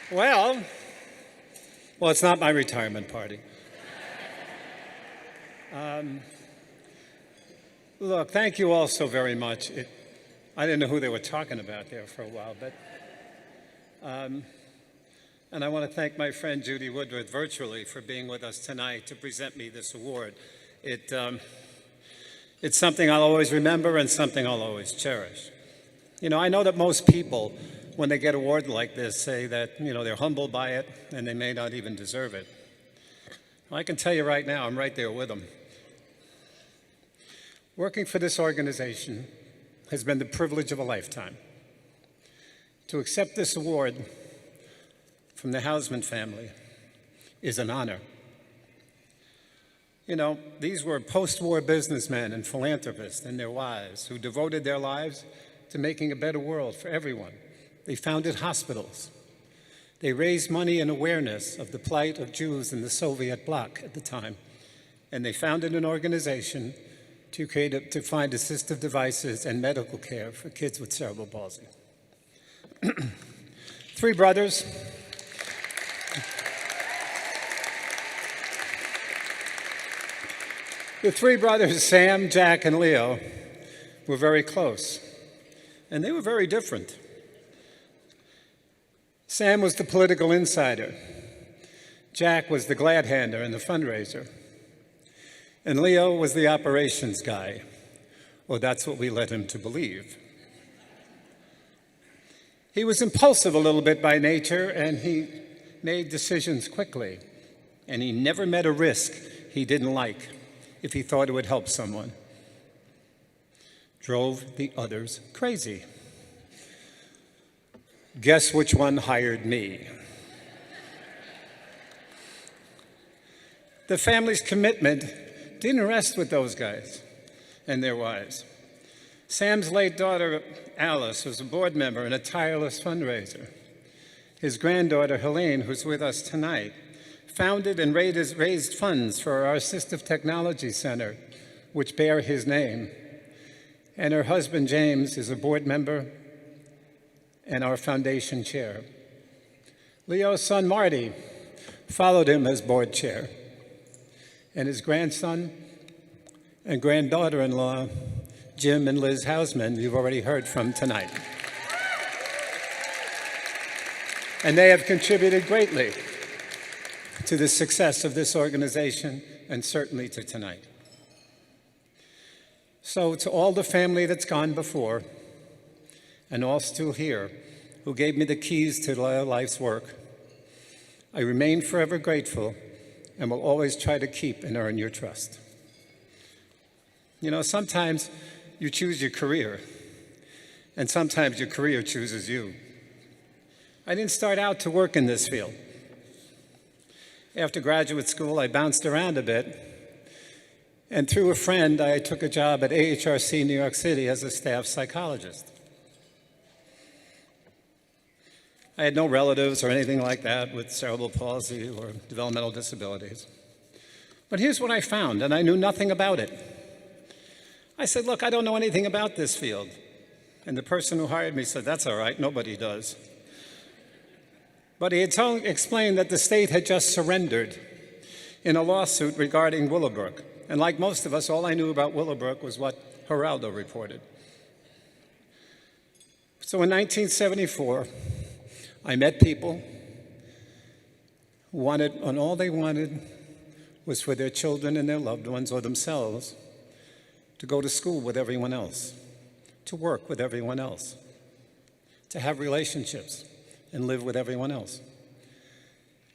Well, it's not my retirement party. Look, thank you all so very much. I didn't know who they were talking about there for a while, but and I want to thank my friend Judy Woodward virtually for being with us tonight to present me this award. It's something I'll always remember and something I'll always cherish. You know, I know that most people, when they get an award like this, say that, they're humbled by it and they may not even deserve it. Well, I can tell you right now, I'm right there with them. Working for this organization has been the privilege of a lifetime. To accept this award from the Hausman family is an honor. These were post-war businessmen and philanthropists and their wives who devoted their lives to making a better world for everyone. They founded hospitals. They raised money and awareness of the plight of Jews in the Soviet bloc at the time. And they founded an organization to find assistive devices and medical care for kids with cerebral palsy. Three brothers. The three brothers, Sam, Jack, and Leo, were very close, and they were very different. Sam was the political insider. Jack was the glad-hander and the fundraiser. And Leo was the operations guy, or that's what we led him to believe. He was impulsive a little bit by nature, and he made decisions quickly, and he never met a risk he didn't like if he thought it would help someone. Drove the others crazy. Guess which one hired me? The family's commitment didn't rest with those guys and their wives. Sam's late daughter, Alice, was a board member and a tireless fundraiser. His granddaughter, Helene, who's with us tonight, founded and raised funds for our Assistive Technology Center, which bear his name. And her husband, James, is a board member and our foundation chair. Leo's son, Marty, followed him as board chair. And his grandson and granddaughter-in-law, Jim and Liz Hausman, you've already heard from tonight. And they have contributed greatly to the success of this organization and certainly to tonight. So to all the family that's gone before and all still here who gave me the keys to life's work, I remain forever grateful and will always try to keep and earn your trust. Sometimes you choose your career, and sometimes your career chooses you. I didn't start out to work in this field. After graduate school, I bounced around a bit, and through a friend, I took a job at AHRC New York City as a staff psychologist. I had no relatives or anything like that with cerebral palsy or developmental disabilities. But here's what I found, and I knew nothing about it. I said, look, I don't know anything about this field. And the person who hired me said, that's all right, nobody does. But he had explained that the state had just surrendered in a lawsuit regarding Willowbrook. And like most of us, all I knew about Willowbrook was what Geraldo reported. So in 1974, I met people who wanted, and all they wanted was for their children and their loved ones or themselves to go to school with everyone else, to work with everyone else, to have relationships and live with everyone else.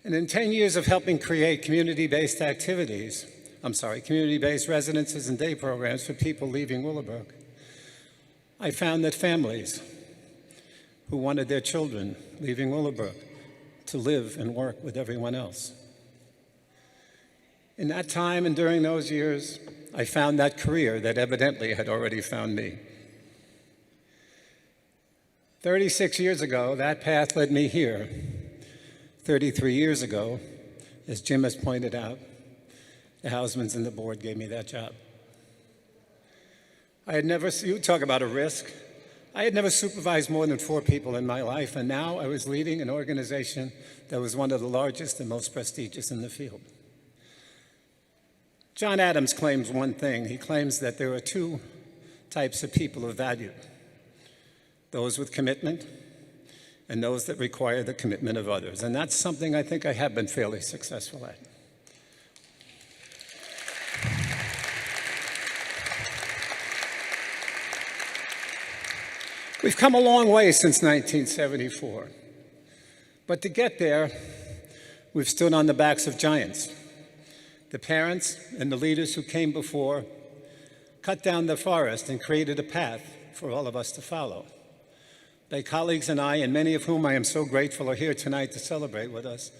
And in 10 years of helping create community-based residences and day programs for people leaving Willowbrook, I found that families who wanted their children leaving Willowbrook to live and work with everyone else. In that time and during those years, I found that career that evidently had already found me. 36 years ago, that path led me here. 33 years ago, as Jim has pointed out, the Hausmans and the board gave me that job. I had never, you talk about a risk. I had never supervised more than 4 people in my life, and now I was leading an organization that was one of the largest and most prestigious in the field. John Adams claims one thing. He claims that there are 2 types of people of value: those with commitment and those that require the commitment of others. And that's something I think I have been fairly successful at. We've come a long way since 1974. But to get there, we've stood on the backs of giants. The parents and the leaders who came before cut down the forest and created a path for all of us to follow. My colleagues and I, and many of whom I am so grateful are here tonight to celebrate with us,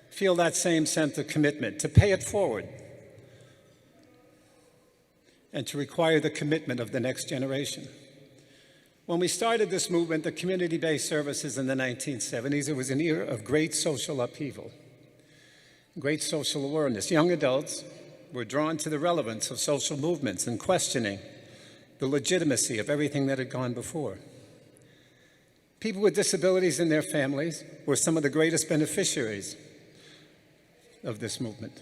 feel that same sense of commitment to pay it forward and to require the commitment of the next generation. When we started this movement, the community-based services in the 1970s, it was an era of great social upheaval, great social awareness. Young adults were drawn to the relevance of social movements and questioning the legitimacy of everything that had gone before. People with disabilities and their families were some of the greatest beneficiaries of this movement.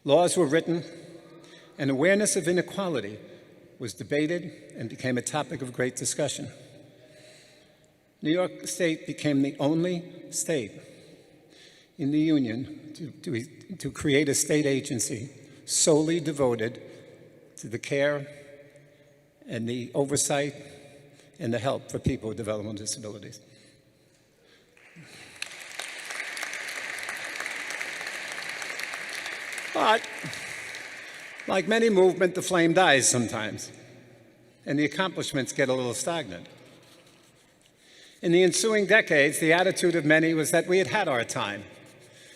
Laws were written, and awareness of inequality was debated and became a topic of great discussion. New York State became the only state in the Union to create a state agency solely devoted to the care and the oversight and the help for people with developmental disabilities. But like many movements, the flame dies sometimes, and the accomplishments get a little stagnant. In the ensuing decades, the attitude of many was that we had had our time.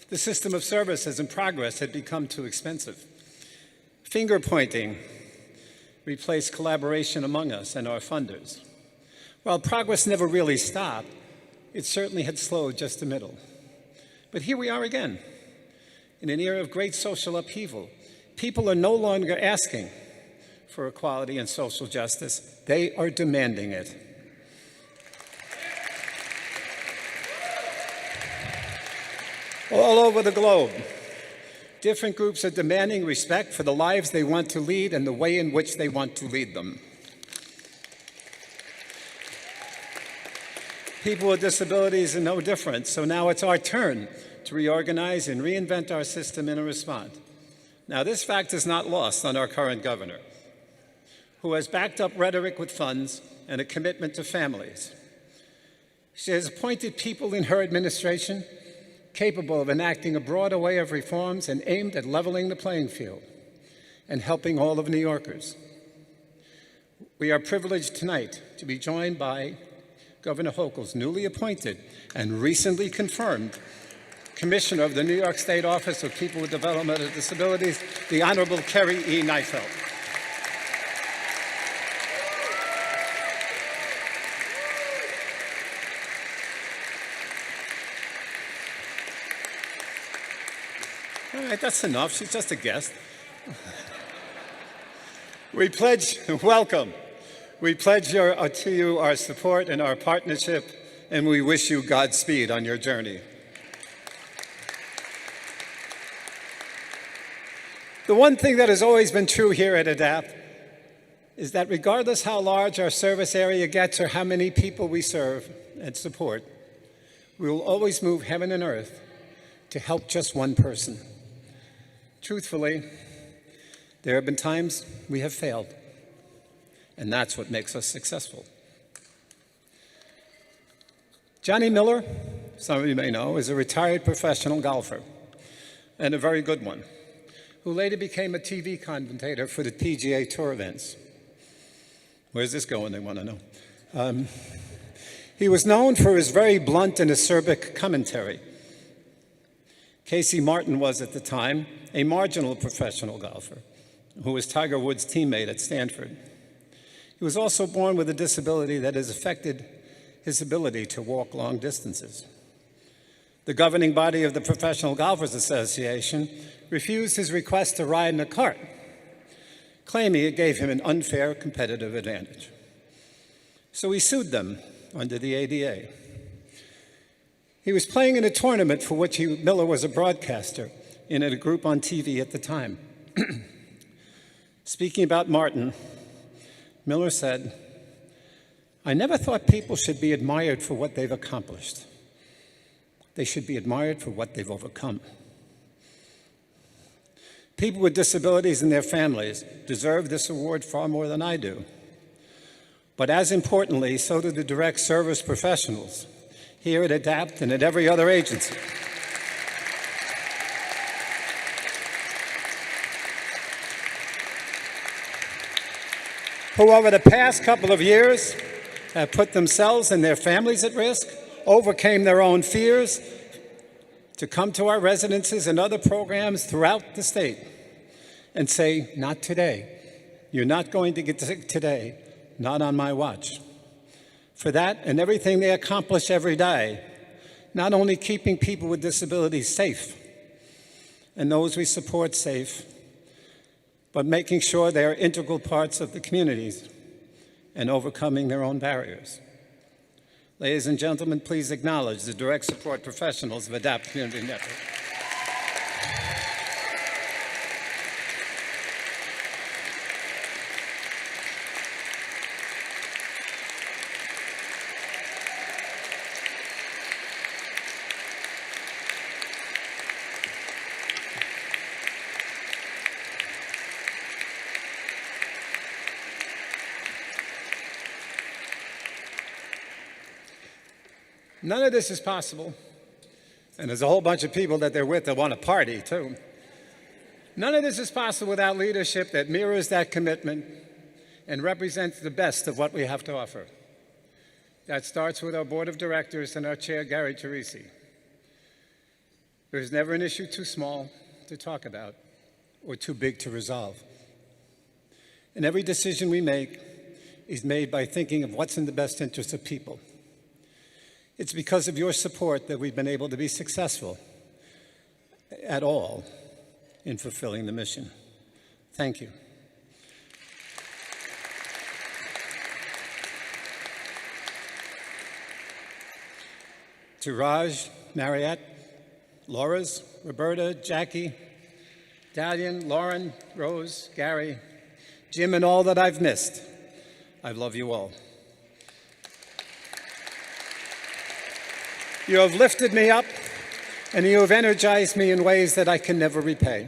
The system of services and progress had become too expensive. Finger-pointing replaced collaboration among us and our funders. While progress never really stopped, it certainly had slowed just a little. But here we are again, in an era of great social upheaval. People are no longer asking for equality and social justice. They are demanding it. All over the globe, different groups are demanding respect for the lives they want to lead and the way in which they want to lead them. People with disabilities are no different, so now it's our turn to reorganize and reinvent our system in a response. Now, this fact is not lost on our current governor, who has backed up rhetoric with funds and a commitment to families. She has appointed people in her administration capable of enacting a broad array of reforms and aimed at leveling the playing field and helping all of New Yorkers. We are privileged tonight to be joined by Governor Hochul's newly appointed and recently confirmed Commissioner of the New York State Office of People with Developmental Disabilities, the Honorable Kerry E. Neifeld. All right, that's enough. She's just a guest. We pledge, welcome. We pledge to you our support and our partnership, and we wish you Godspeed on your journey. The one thing that has always been true here at ADAPT is that regardless how large our service area gets or how many people we serve and support, we will always move heaven and earth to help just one person. Truthfully, there have been times we have failed, and that's what makes us successful. Johnny Miller, some of you may know, is a retired professional golfer, and a very good one, who later became a TV commentator for the PGA Tour events. Where's this going, they want to know. He was known for his very blunt and acerbic commentary. Casey Martin was, at the time, a marginal professional golfer who was Tiger Woods' teammate at Stanford. He was also born with a disability that has affected his ability to walk long distances. The governing body of the Professional Golfers Association refused his request to ride in a cart, claiming it gave him an unfair competitive advantage. So he sued them under the ADA. He was playing in a tournament for which Miller was a broadcaster in a group on TV at the time. Speaking about Martin, Miller said, "I never thought people should be admired for what they've accomplished. They should be admired for what they've overcome. People with disabilities and their families deserve this award far more than I do. But as importantly, so do the direct service professionals here at ADAPT and at every other agency. Who over the past couple of years have put themselves and their families at risk, overcame their own fears to come to our residences and other programs throughout the state and say, not today. You're not going to get sick today, not on my watch. For that and everything they accomplish every day, not only keeping people with disabilities safe and those we support safe, but making sure they are integral parts of the communities and overcoming their own barriers. Ladies and gentlemen, please acknowledge the direct support professionals of ADAPT Community Network. None of this is possible, and there's a whole bunch of people that they're with that want to party, too. None of this is possible without leadership that mirrors that commitment and represents the best of what we have to offer. That starts with our board of directors and our chair, Gary Teresi. There's never an issue too small to talk about or too big to resolve. And every decision we make is made by thinking of what's in the best interest of people. It's because of your support that we've been able to be successful at all in fulfilling the mission. Thank you. To Raj, Mariette, Laura's, Roberta, Jackie, Dalian, Lauren, Rose, Gary, Jim, and all that I've missed, I love you all. You have lifted me up, and you have energized me in ways that I can never repay.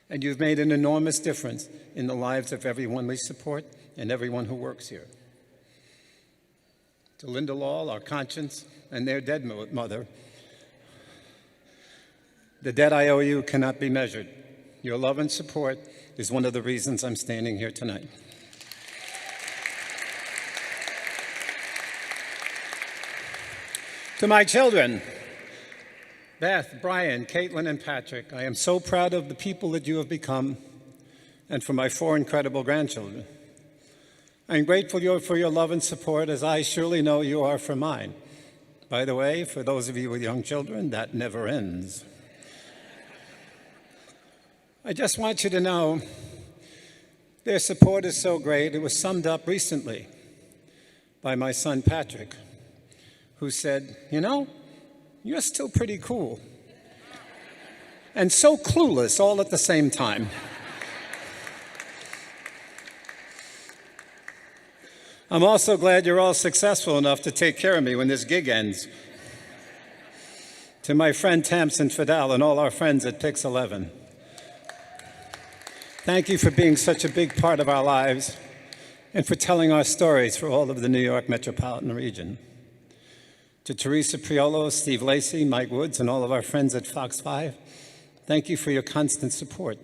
And you've made an enormous difference in the lives of everyone we support and everyone who works here. To Linda Law, our conscience, and their dead mother, the debt I owe you cannot be measured. Your love and support is one of the reasons I'm standing here tonight. To my children, Beth, Brian, Caitlin, and Patrick, I am so proud of the people that you have become, and for my 4 incredible grandchildren. I'm grateful for your love and support, as I surely know you are for mine. By the way, for those of you with young children, that never ends. I just want you to know their support is so great, it was summed up recently by my son, Patrick, who said, "You know, you're still pretty cool." And so clueless all at the same time. I'm also glad you're all successful enough to take care of me when this gig ends. To my friend Tamsin Fidel and all our friends at Pix 11, thank you for being such a big part of our lives and for telling our stories for all of the New York metropolitan region. To Teresa Priolo, Steve Lacey, Mike Woods, and all of our friends at Fox 5, thank you for your constant support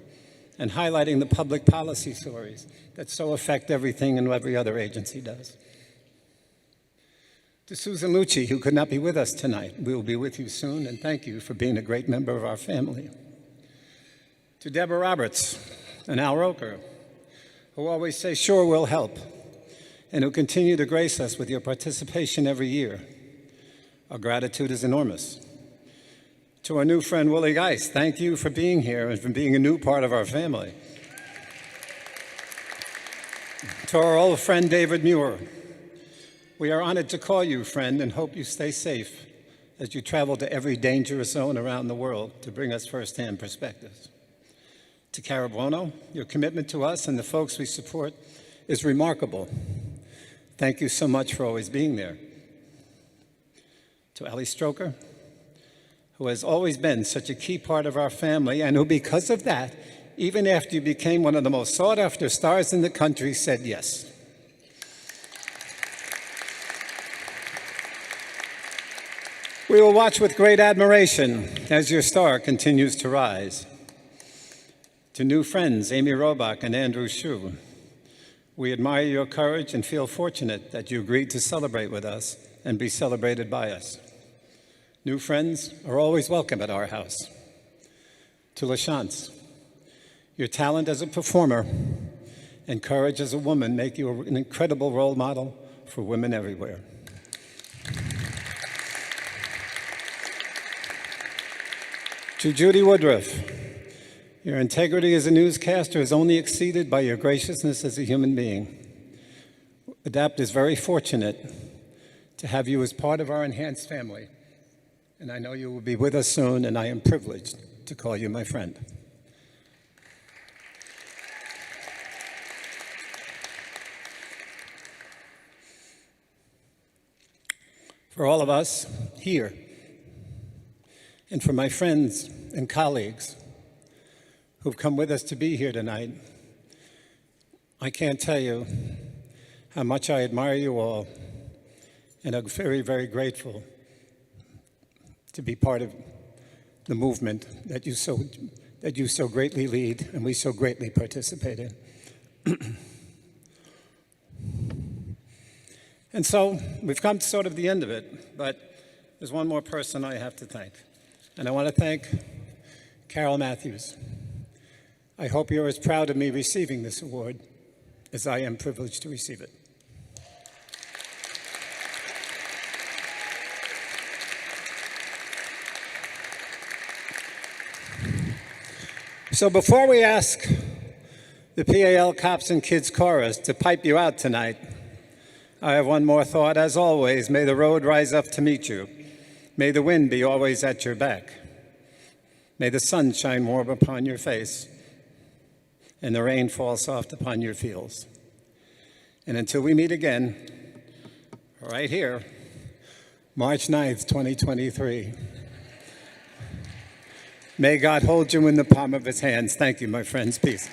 and highlighting the public policy stories that so affect everything and every other agency does. To Susan Lucci, who could not be with us tonight, we will be with you soon, and thank you for being a great member of our family. To Deborah Roberts and Al Roker, who always say, "Sure, we'll help," and who continue to grace us with your participation every year. Our gratitude is enormous. To our new friend, Willie Geist, thank you for being here and for being a new part of our family. To our old friend David Muir, we are honored to call you friend and hope you stay safe as you travel to every dangerous zone around the world to bring us firsthand perspectives. To Carabuono, your commitment to us and the folks we support is remarkable. Thank you so much for always being there. To Ali Stroker, who has always been such a key part of our family and who, because of that, even after you became one of the most sought-after stars in the country, said yes. We will watch with great admiration as your star continues to rise. To new friends, Amy Robach and Andrew Shue, we admire your courage and feel fortunate that you agreed to celebrate with us and be celebrated by us. New friends are always welcome at our house. To LaChance, your talent as a performer and courage as a woman make you an incredible role model for women everywhere. To Judy Woodruff, your integrity as a newscaster is only exceeded by your graciousness as a human being. ADAPT is very fortunate to have you as part of our enhanced family, and I know you will be with us soon, and I am privileged to call you my friend. For all of us here, and for my friends and colleagues who've come with us to be here tonight, I can't tell you how much I admire you all and I'm very, very grateful to be part of the movement that you so greatly lead and we so greatly participate in. And so we've come to sort of the end of it, but there's one more person I have to thank. And I want to thank Carol Matthews. I hope you're as proud of me receiving this award as I am privileged to receive it. So before we ask the PAL Cops and Kids Chorus to pipe you out tonight, I have one more thought. As always, may the road rise up to meet you. May the wind be always at your back. May the sun shine warm upon your face and the rain fall soft upon your fields. And until we meet again, right here, March 9th, 2023, may God hold you in the palm of his hands. Thank you, my friends. Peace.